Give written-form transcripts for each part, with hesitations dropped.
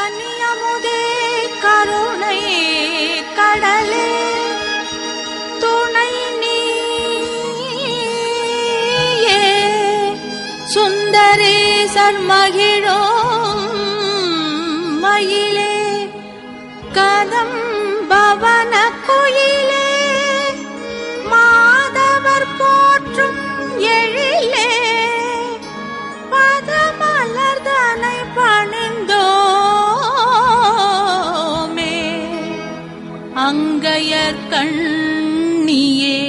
கனியமுதே கருணை கடலே துணை நீயே சுந்தரேசர் மகிழும் மயிலே கதம்பவன குயிலே மாதவர் போற்றும் எழிலே பதமலர்தனை பணிந்தோமே அங்கையர் கண்ணியே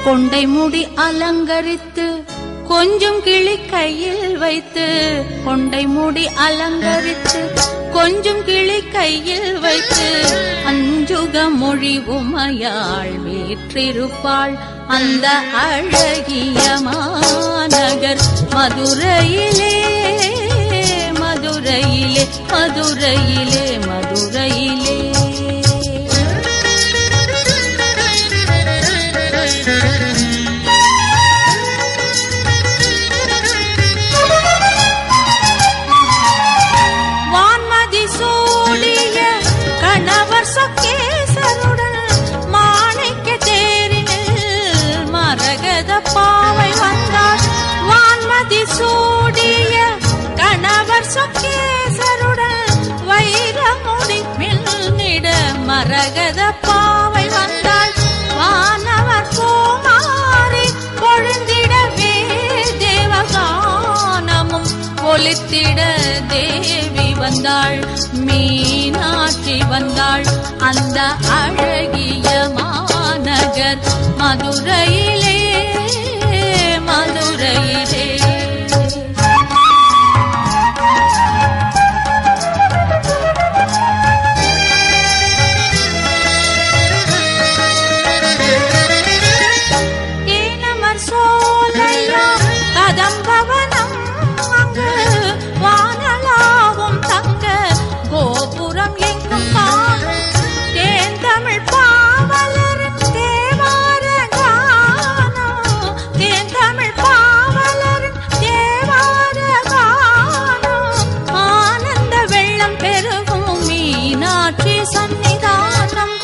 கொண்டை முடி அலங்கரித்து கொஞ்சம் கிளி கையில் வைத்து கொண்டை முடி அலங்கரித்து கொஞ்சம் கிளி கையில் வைத்து அஞ்சுக மொழி உமையாள் வீற்றிருப்பாள் அந்த அழகிய மாநகர் மதுரையிலே மதுரையிலே மதுரையிலே மதுரையிலே வான்மதி சூடிய கணவர் சொக்கேசருடன் மாணிக்க தேரினில் மரகத பாவை வந்தார் வான்மதி சூடிய கணவர் சொக்கேசருடன் வைரமுடி மில்னிட மரகத பாவை வந்தாள் வானவர் பூமாரி பொழுந்திடவே தேவகானமும் ஒலித்திட தேவி வந்தாள் மீனாட்சி வந்தாள் அந்த அழகிய மாநகர் மதுரையிலே மதுரையிலே கதம்பவனம் அங்கு வானலாவும் தங்க கோபுரம் எங்கும் காணும் தேன் தமிழ் பாவலரின் தேவார கானம் தேன் தமிழ் பாவலரின் தேவார கானம் ஆனந்த வெள்ளம் பெருகும் மீனாட்சி சன்னிதானம்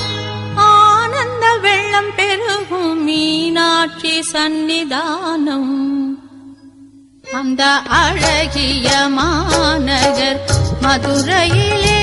ஆனந்த வெள்ளம் பெருகும் மீனாட்சி சன்னிதானம் அந்த அழகிய மாநகர் மதுரையிலே